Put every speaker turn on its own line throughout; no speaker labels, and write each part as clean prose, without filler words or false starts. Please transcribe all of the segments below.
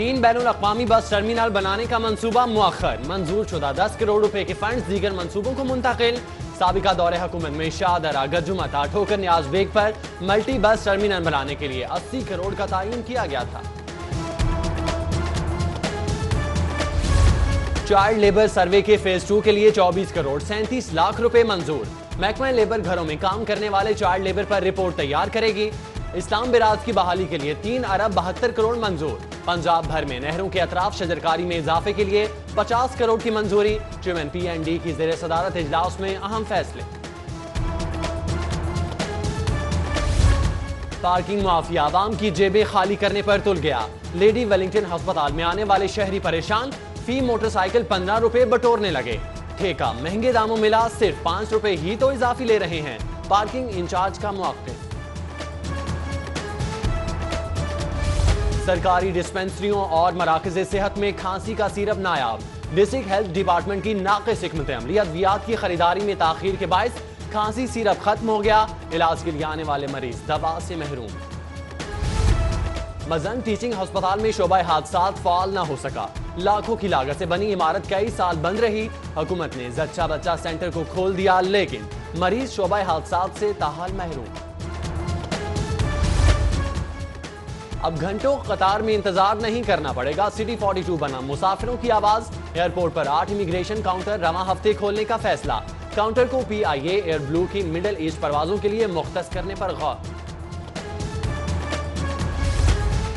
तीन बैनुल-अक़वामी bus terminal बनाने का मंसूबा मुअख्खर। मंजूर शुदा 10 करोड़ रुपए के फंड्स दीगर मंसूबों को मुंतकिल। साबिका दौरे हुकूमत में शाहदरा गजुमता ठोकर न्याज बेग पर मल्टी बस टर्मिनल बनाने के लिए 80 करोड़ का तयन किया गया था। चाइल्ड लेबर सर्वे के फेज 2 के लिए 24 करोड़ 37 लाख रुपए मंजूर। महकमा लेबर घरों में काम करने वाले चाइल्ड लेबर पर रिपोर्ट तैयार करेगी। इस्लाम बिराज की बहाली के लिए 3 अरब 72 करोड़ मंजूर। पंजाब भर में नहरों के अतराफ शजरकारी में इजाफे के लिए 50 करोड़ की मंजूरी। चेयरमैन PND की ज़ेर सदारत इजलास में अहम फैसले। पार्किंग माफिया आवाम की जेबें खाली करने पर तुल गया। लेडी वेलिंगटन अस्पताल में आने वाले शहरी परेशान, फी मोटरसाइकिल 15 रुपए बटोरने लगे। ठेका महंगे दामों मिला, सिर्फ 5 रुपए ही तो इजाफी ले रहे हैं। पार्किंग इंचार्ज का मौक़िफ़। सरकारी डिस्पेंसरियों और मराकज़ सेहत में खांसी का सिरप नायाब। डिस्ट्रिक्ट हेल्थ डिपार्टमेंट की नाक़िस हिकमत अमली अद्वियात की खरीदारी में ताखीर के बायस खांसी सिरप खत्म हो गया। इलाज के लिए आने वाले मरीज दवा से महरूम। मजन टीचिंग अस्पताल में शोबा हादसात फाल न हो सका। लाखों की लागत से बनी इमारत कई साल बंद रही। हुकूमत ने जच्चा बच्चा सेंटर को खोल दिया, लेकिन मरीज शोबा हादसात से ताहाल महरूम। अब घंटों कतार में इंतजार नहीं करना पड़ेगा। सिटी 42 बना मुसाफिरों की आवाज। एयरपोर्ट पर 8 इमिग्रेशन काउंटर रवां हफ्ते खोलने का फैसला। काउंटर को PIA एयर ब्लू की मिडल ईस्ट परवाजों के लिए मुख्तस करने पर गौर।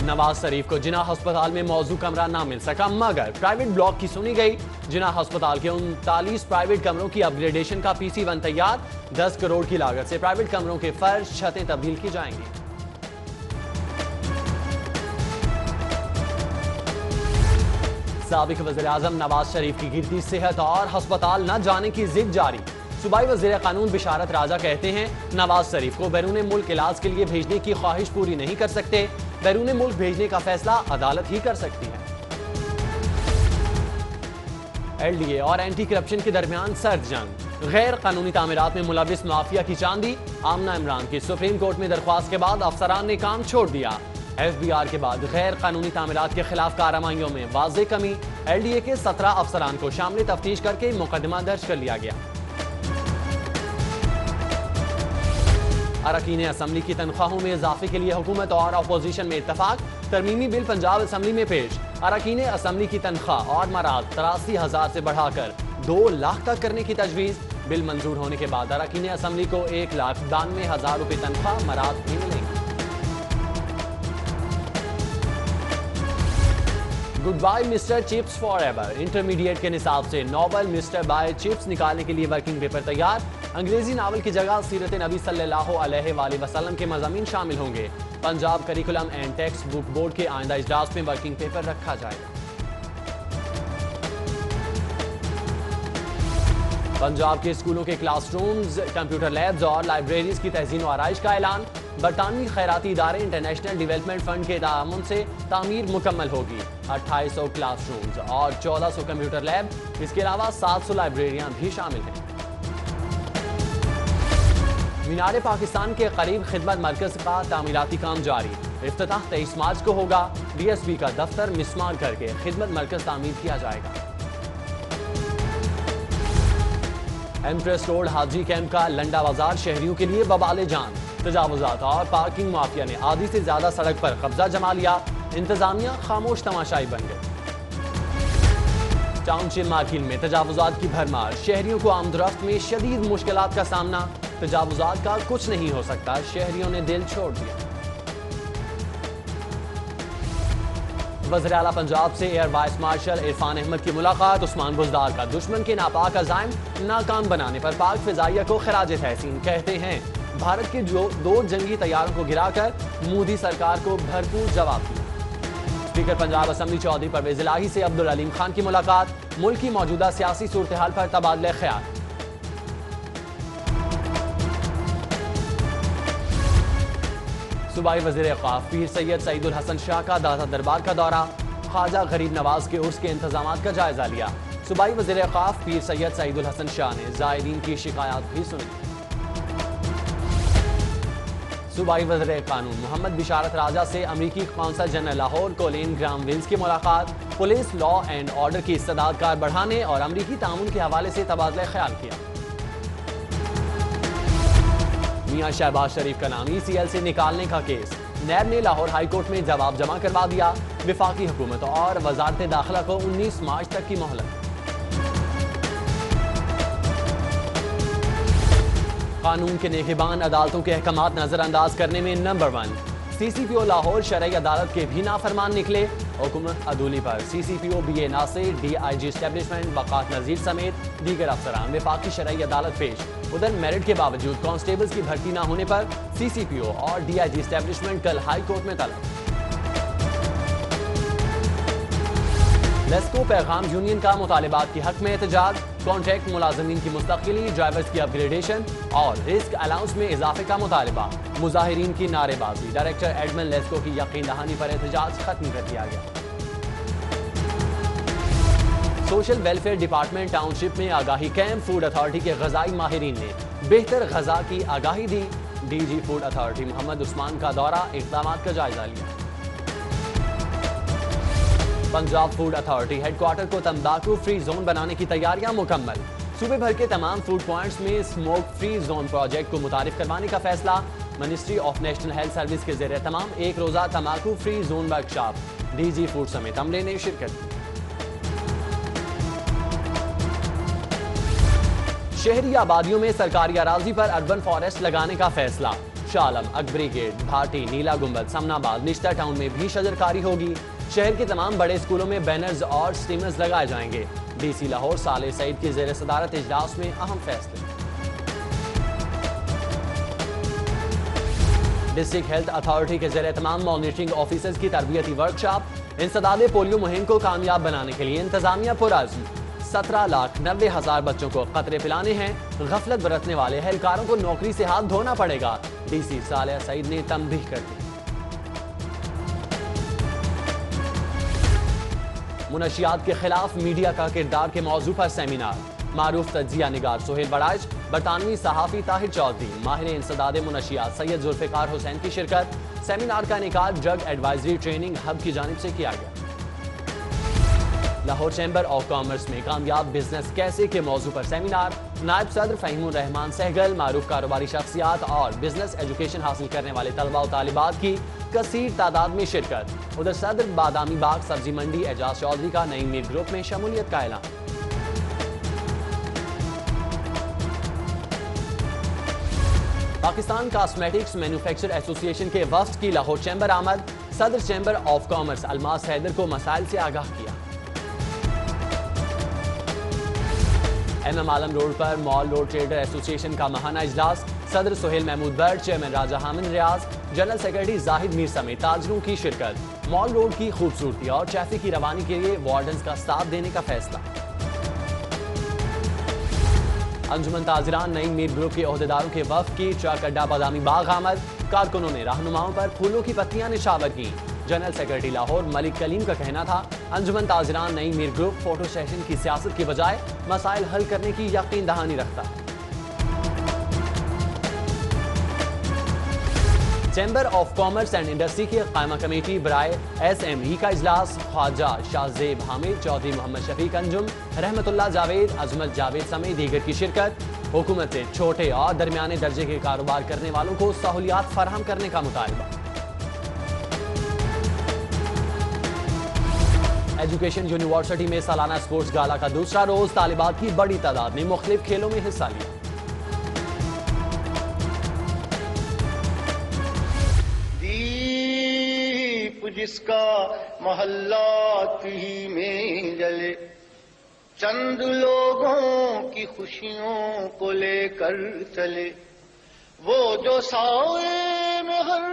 नवाज शरीफ को जिन्ना अस्पताल में मौजू कमरा ना मिल सका, मगर प्राइवेट ब्लॉक की सुनी गई। जिन्ना अस्पताल के 39 प्राइवेट कमरों की अपग्रेडेशन का PC1 तैयार। 10 करोड़ की लागत से प्राइवेट कमरों के फर्श छतें तब्दील की जाएंगी। साबिक वज़ीर-ए-आज़म नवाज शरीफ की गिरती सेहत और अस्पताल न जाने की जिद जारी। सूबाई वज़ीर कानून बिशारत राजा कहते हैं, नवाज शरीफ को बैरून मुल्क इलाज के लिए भेजने की ख्वाहिश पूरी नहीं कर सकते। बैरून मुल्क भेजने का फैसला अदालत ही कर सकती है। LDA और एंटी करप्शन के दरमियान सर्द जंग। गैर कानूनी तामीरात में मुलविस माफिया की चांदी। आमना इमरान की सुप्रीम कोर्ट में दरख्वास्त के बाद अफसरान ने काम छोड़ दिया। FBR के बाद गैर कानूनी तामीरात के खिलाफ कार्रवाइयों में वाज़ेह कमी। LDA के 17 अफसरान को शामिल तफ्तीश करके मुकदमा दर्ज कर लिया गया। अरकान असम्बली की तनख्वाहों में इजाफे के लिए हुकूमत और अपोजिशन में इत्तफाक। तरमीमी बिल पंजाब असम्बली में पेश। अरकान असम्बली की तनख्वाह और मराद 83,000 से बढ़ाकर 2 लाख तक करने की तजवीज़। बिल मंजूर होने के बाद अरकान असम्बली को 1,92,000 रुपए तनख्वाह मराद भी मिलेंगी। Goodbye Mister Chips for ever. Intermediate के निसाब से नॉवल मिस्टर बाय चिप्स निकालने के लिए वर्किंग पेपर तैयार। अंग्रेजी नावल की जगह सीरत नबी सल्लल्लाहु अलैहि वसल्लम के मज़ामीन शामिल होंगे। Punjab curriculum and text book board के आइंदा इजलास में वर्किंग पेपर रखा जाएगा। पंजाब के स्कूलों के क्लासरूम्स, कंप्यूटर लैब्स और लाइब्रेरीज की तहसीन व आराइश का ऐलान। बरतानवी खैराती इदारे इंटरनेशनल डेवलपमेंट फंड के तामुन से तामीर मुकम्मल होगी। 2800 क्लासरूम्स और 1400 कंप्यूटर लैब, इसके अलावा 700 लाइब्रेरियां भी शामिल हैं। मीनार पाकिस्तान के करीब खिदमत मरकज का तामीराती काम जारी। इफ्तिताह 23 मार्च को होगा। DSP का दफ्तर मिसमार करके खिदमत मरकज तामीर किया जाएगा। एम्प्रेस रोड हाजी कैंप का लंडा बाजार शहरियों के लिए बवाले जान। तजावुजात और पार्किंग माफिया ने आधी से ज्यादा सड़क पर कब्जा जमा लिया। इंतजामिया खामोश तमाशाई बन गई। टाउनशिप मार्किन में तजावुजात की भरमार। शहरियों को आमदरफ्त में शदीद मुश्किलात का सामना। तजावुजात का कुछ नहीं हो सकता, शहरियों ने दिल छोड़ दिया। वज़ीर आला पंजाब से air vice marshal Irfan Ahmed की मुलाकात। उस्मान बुज़दार का दुश्मन के नापाक अज़ाइम नाकाम बनाने पर पाक फिजाइया को खराज तहसीन। कहते हैं, भारत के 2 जंगी तैयारों को गिराकर मोदी सरकार को भरपूर जवाब दिया। स्पीकर पंजाब असम्बली चौधरी परवेज इलाही से अब्दुल अलीम खान की मुलाकात। मुल्क की मौजूदा सियासी सूरत हाल पर तबादले ख्याल। सूबाई वज़ीर औक़ाफ़ पीर सैयद सईदुल हसन शाह का दाता दरबार का दौरा। ख्वाजा गरीब नवाज के उर्स के इंतजामात का जायजा लिया। सूबाई वज़ीर औक़ाफ़ पीर सैयद सईदुल हसन शाह ने ज़ायरीन की शिकायत भी सुनी। सूबाई वज़ीर कानून मोहम्मद बिशारत राजा से अमरीकी कौंसल जनरल लाहौर कोलिन ग्राम विल्स की मुलाकात। पुलिस लॉ एंड ऑर्डर की इस्तेदाद कार बढ़ाने और अमरीकी ताउन के हवाले से तबादला ख्याल किया। मियां शहबाज शरीफ का नाम ECL से निकालने का केस, नैब ने लाहौर हाई कोर्ट में जवाब जमा करवा दिया। विफाकी हुकूमत और वजारत दाखिला को 19 मार्च तक की मोहलत। कानून के नेगहबान अदालतों के अहकामात नजरअंदाज करने में नंबर 1। CCPO लाहौर शरई अदालत के भी नाफरमान निकले। हुकूमत अदूली पर CCPO BA Nasir, DIG establishment Waqas Nazir समेत दीगर अफसरान विफाकी शरई अदालत पेश। उधर मेरिट के बावजूद कांस्टेबल्स की भर्ती न होने पर CCPO और DIG एस्टेब्लिशमेंट कल हाई कोर्ट में तलब। लेस्को पैगाम यूनियन का मुतालिबात के हक में एहतजाज, कॉन्ट्रैक्ट मुलाजमीन की मुस्तकिली, ड्राइवर्स की अपग्रेडेशन और रिस्क अलाउंस में इजाफे का मुतालिबा। मुजाहिरीन की नारेबाजी, डायरेक्टर एडमिन लेस्को की यकीन दहानी पर एहतजाज खत्म कर दिया गया। सोशल वेलफेयर डिपार्टमेंट टाउनशिप में आगाही कैंप, फूड अथॉरिटी के गजाई माहिरीन ने बेहतर गजा की आगाही दी। DG food authority Mohammad Usman का दौरा, इक़दामात का जायजा लिया। पंजाब फूड अथॉरिटी हेडक्वार्टर को तंबाकू फ्री जोन बनाने की तैयारियां मुकम्मल। सूबे भर के तमाम फूड पॉइंट्स में स्मोक फ्री जोन प्रोजेक्ट को मुतारिफ करवाने का फैसला। Ministry of national health service के ज़ेरे तमाम एक रोजा तंबाकू free zone workshop, DG food समेत अमले ने शिरकत की। शहरी आबादियों में सरकारी अराजी पर अर्बन फॉरेस्ट लगाने का फैसला। शालम, अकबरी गेट, भाटी, नीला गुंबद, समनाबाद, निश्ता टाउन में भी शजरकारी होगी। शहर के तमाम बड़े स्कूलों में बैनर्स और स्टीमर्स लगाए जाएंगे। DC लाहौर साले सईद की ज़ेर सदारत इजलास में अहम फैसले। डिस्ट्रिक्ट हेल्थ अथॉरिटी के ज़ेरे तमाम मॉनिटरिंग ऑफिसर्स की तरबियती वर्कशॉप। इंसदादे पोलियो मुहिम को कामयाब बनाने के लिए इंतजामिया पुरअज़्म। 17,90,000 बच्चों को कतरे पिलाने हैं। गफलत बरतने वाले एहलकारों को नौकरी से हाथ धोना पड़ेगा। DC साले सईद ने तंबीह कर दी। मुनशियात के खिलाफ मीडिया का किरदार के मौजू पर सेमिनार। मारूफ तज्जिया निगार सोहेल बड़ाइच, बरतानवी सहाफ़ी ताहिर चौधरी, माहिर इंसदादे मुनशियात सैयद जुल्फ़िकार हुसैन की शिरकत। सेमिनार का इनेकाद ड्रग एडवाइजरी ट्रेनिंग हब की जानिब से किया गया। लाहौर चैम्बर ऑफ कॉमर्स में कामयाब बिजनेस कैसे के मौजू पर सेमिनार। नायब सदर फ़हीमुर रहमान सहगल, मारूफ कारोबारी शख्सियात और बिजनेस एजुकेशन हासिल करने वाले तलबा और तालिबात की कसीर तादाद में शिरकत। उधर सदर बादामी बाग सब्जी मंडी एजाज चौधरी का नई मीर ग्रुप में शमूलियत का ऐलान। पाकिस्तान कॉस्मेटिक्स मैन्युफैक्चर एसोसिएशन के वफ्द की लाहौर चैम्बर आमद। सदर chamber of commerce Almas Haider को मसाइल से आगाह किया। MM आलम रोड पर मॉल रोड ट्रेडर एसोसिएशन का महाना इजलास। सदर सोहेल महमूद बर्ड, chairman Raja Hamid Riaz, general secretary Zahid Mir समेत ताजरों की शिरकत। मॉल रोड की खूबसूरती और ट्रैफिक की रवानी के लिए वार्डन्स का साथ देने का फैसला। अंजुमन ताजिरान नई मीर ग्रुप के ओहदेदारों के वफ्द की ट्रक अड्डा बादामी बाग आमद। कारकुनों ने रहनुमाओं पर फूलों की पत्तियां निशावर की। जनरल सेक्रेटरी लाहौर मलिक कलीम का कहना था, अंजुमन ताजिरान नई मीर ग्रुप फोटो सेशन की सियासत के बजाय मसाइल हल करने की यकीन दहानी रखता है। Chamber of commerce and industry की कायमा कमेटी बराए SME का इजलास। ख्वाजा शाहजेब हामिद, चौधरी मोहम्मद शफीक अंजुम, रहमतुल्लाह जावेद, अजमत जावेद समेत दीगर की शिरकत। हुकूमत से छोटे और दरमियाने दर्जे के कारोबार करने वालों को सहूलियात फराहम करने का मुतालबा। एजुकेशन यूनिवर्सिटी में सालाना स्पोर्ट्स गाला का दूसरा रोज। तालिबात की बड़ी तादाद ने मुख्तलिफ खेलों में हिस्सा लिया।
दीप जिसका मोहल्लात ही में जले, चंद लोगों की खुशियों को लेकर चले। वो जो साए में हर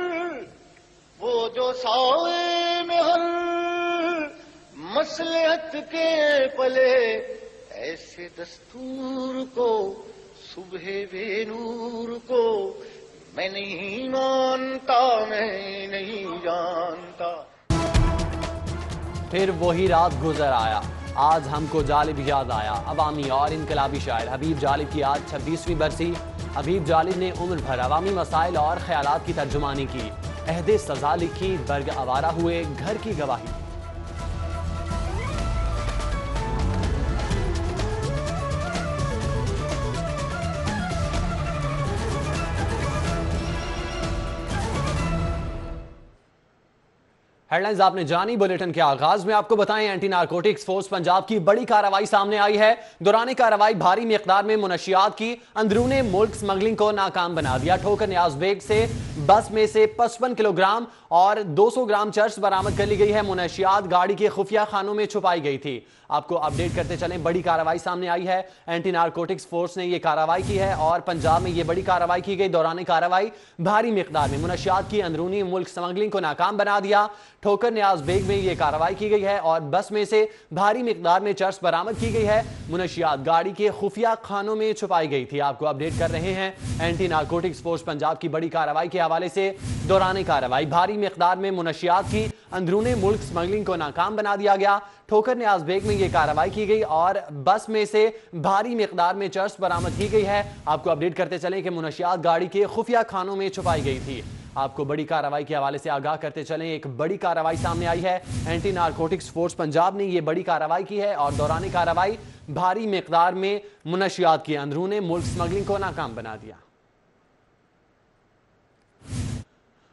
मसलहत के पले, ऐसे दस्तूर को सुबह बेनूर को मैं नहीं मानता, मैं नहीं जानता।
फिर वही रात गुजर आया, आज हमको जालिब याद आया। अवामी और इनकलाबी शायर हबीब जालिब की आज 26वीं बरसी। हबीब जालिब ने उम्र भर अवामी मसाइल और ख्यालात की तर्जुमानी की। अहदे सजा लिखी, बर्ग आवारा हुए, घर की गवाही। हेडलाइंस आपने जानी। बुलेटिन के आगाज में आपको बताएं, एंटी नारकोटिक्स फोर्स पंजाब की बड़ी कार्रवाई सामने आई है। दौरान कार्रवाई भारी मिकदार में मुनशियात की अंदरूने मुल्क स्मगलिंग को नाकाम बना दिया। ठोकर न्याज बेग से बस में से 55 किलोग्राम और 200 ग्राम चर्च बरामद कर ली गई है। मुनशियात गाड़ी के खुफिया खानों में छुपाई गई थी। आपको अपडेट करते चलें, बड़ी कार्रवाई सामने आई है। एंटी नारकोटिक्स फोर्स ने यह कार्रवाई की है और पंजाब में यह बड़ी कार्रवाई की गई। दौरान कार्रवाई भारी मिकदार में मुनशियात की अंदरूनी मुल्क स्मगलिंग को नाकाम बना दिया। ठोकर न्याज बेग में यह कार्रवाई की गई है और बस में से भारी मिकदार में चर्च बरामद की गई है। मुनशियात गाड़ी के खुफिया खानों में छुपाई गई थी। आपको अपडेट कर रहे हैं एंटी नारकोटिक्स फोर्स पंजाब की बड़ी कार्रवाई के हवाले से। दौरान कार्रवाई भारी मिकदार में मुनशियात की अंदरूनी मुल्क स्मगलिंग को नाकाम बना दिया गया। ठोकर न्याज बेग में यह कार्रवाई की गई और बस में से भारी मिकदार में चर्च बरामद की गई है। आपको अपडेट करते चलें कि मुनशियात गाड़ी के खुफिया खानों में छुपाई गई थी। आपको बड़ी कार्रवाई के हवाले से आगाह करते चलें, एक बड़ी कार्रवाई सामने आई है। एंटी नारकोटिक्स फोर्स पंजाब ने यह बड़ी कार्रवाई की है और दौरान कार्रवाई भारी मिकदार में मुनशियात की अंदरूनी मुल्क स्मगलिंग को नाकाम बना दिया।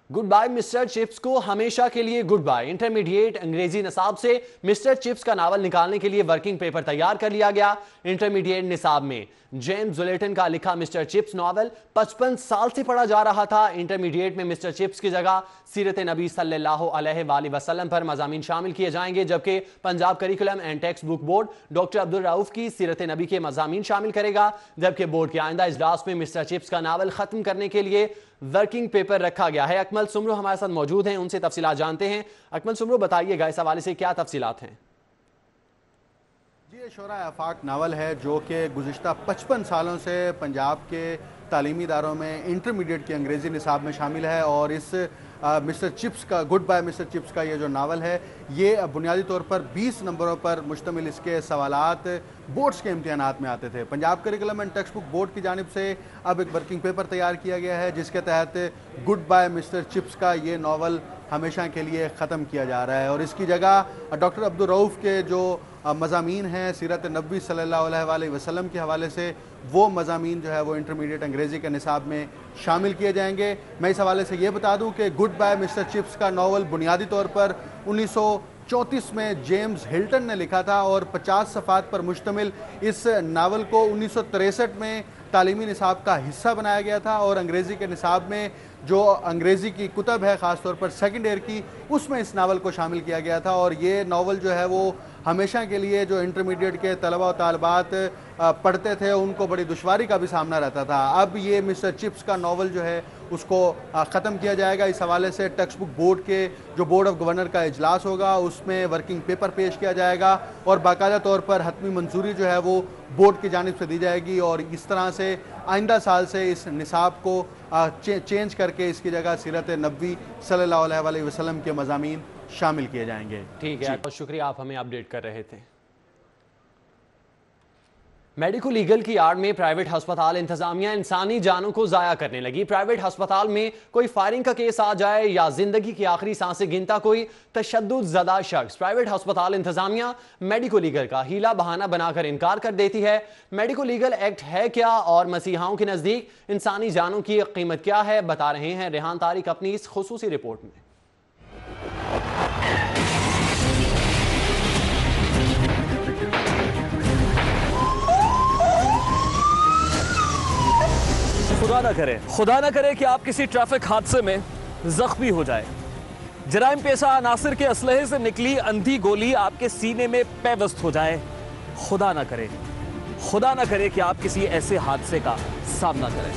गुड बाय मिस्टर चिप्स को हमेशा के लिए गुड बाय। इंटरमीडिएट अंग्रेजी निसाब से मिस्टर चिप्स का नावल निकालने के लिए वर्किंग पेपर तैयार कर लिया गया। इंटरमीडिएट निसाब में जेम्स जुलेटन का लिखा मिस्टर चिप्स नॉवल 55 साल से पढ़ा जा रहा था। इंटरमीडिएट में मिस्टर चिप्स की जगह सीरत नबी सल्लल्लाहु अलैहि वसल्लम पर मज़ामीन शामिल किए जाएंगे, जबकि Punjab curriculum and text book board doctor Abdul Rauf की सीरत नबी के मज़ामीन शामिल करेगा। जबकि बोर्ड के आइंदा इजलास में मिस्टर चिप्स का नावल खत्म करने के लिए वर्किंग पेपर रखा गया है। अकमल सुमरो हमारे साथ मौजूद हैं, उनसे तफसीलात जानते हैं। अकमल सुमरो, बताइएगा इस हवाले से क्या तफसीलात हैं?
जी, ये शोरा आफाक नावल है जो कि गुज़िश्ता 55 सालों से पंजाब के तालीमी इदारों में इंटरमीडिएट की अंग्रेज़ी निसाब में शामिल है और इस मिस्टर चिप्स का गुड बाय मिस्टर चिप्स का ये जो नावल है ये बुनियादी तौर पर 20 नंबरों पर मुश्तमिल इसके सवालात बोर्ड्स के इम्तिहानात में आते थे। Punjab curriculum and text book board की जानिब से अब एक वर्किंग पेपर तैयार किया गया है जिसके तहत गुड बाय मिस्टर चिप्स का ये नावल हमेशा के लिए ख़त्म किया जा रहा है और इसकी जगह डॉक्टर अब्दुल रऊफ के जो मज़ामीन हैं सीरत नबी सल्लल्लाहु अलैहि वसल्लम के हवाले से वो मज़ामीन जो है वो इंटरमीडिएट अंग्रेज़ी के निसाब में शामिल किए जाएंगे। मैं इस हवाले से ये बता दूं कि गुड बाय मिस्टर चिप्स का नावल बुनियादी तौर पर 1934 में जेम्स हिल्टन ने लिखा था और 50 सफ़ात पर मुश्तमिल इस नावल को 1963 में तालीमी निसाब का हिस्सा बनाया गया था और अंग्रेज़ी के निसाब में जो अंग्रेज़ी की कुतब है ख़ास तौर पर सेकेंड ईयर की उसमें इस नावल को शामिल किया गया था और ये नावल जो है वो हमेशा के लिए जो इंटरमीडिएट के तलबा और तालबात पढ़ते थे उनको बड़ी दुश्वारी का भी सामना रहता था। अब ये मिस्टर चिप्स का नावल जो है उसको ख़त्म किया जाएगा। इस हवाले से टेक्स्ट बुक बोर्ड के जो बोर्ड ऑफ गवर्नर का इजलास होगा उसमें वर्किंग पेपर पेश किया जाएगा और बाकायदा तौर पर हतमी मंजूरी जो है वो बोर्ड की जानिब से दी जाएगी और इस तरह से आइंदा साल से इस निसाब को चेंज करके इसकी जगह सीरत नबी सल्लल्लाहु अलैहि वसल्लम के मज़ामीन शामिल किए जाएंगे।
ठीक है, बहुत शुक्रिया, आप हमें अपडेट कर रहे थे। मेडिको लीगल की आड़ में प्राइवेट अस्पताल इंतजामिया इंसानी जानों को जाया करने लगी। प्राइवेट अस्पताल में कोई फायरिंग का केस आ जाए या जिंदगी की आखिरी सांसें गिनता कोई तशद्दुद ज़दा शख्स, प्राइवेट अस्पताल इंतजामिया मेडिको लीगल का हीला बहाना बनाकर इनकार कर देती है। मेडिको लीगल एक्ट है क्या और मसीहाओं के नजदीक इंसानी जानों की कीमत क्या है, बता रहे हैं रेहान तारिक अपनी इस खुसूसी रिपोर्ट में।
खुदा ना करे कि आप किसी ट्रैफिक हादसे में जख्मी हो जाए। जराइम पेशा अनासिर के असलहे से निकली अंधी गोली आपके सीने में पेवस्त हो जाए। खुदा ना करे कि आप किसी ऐसे हादसे का सामना करें।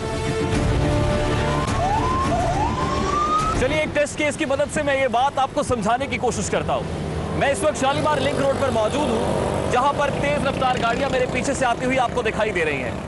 चलिए एक टेस्ट केस की मदद से मैं ये बात आपको समझाने की कोशिश करता हूं। मैं इस वक्त शालीमार लिंक रोड पर मौजूद हूं जहां पर तेज रफ्तार गाड़ियां मेरे पीछे से आती हुई आपको दिखाई दे रही हैं।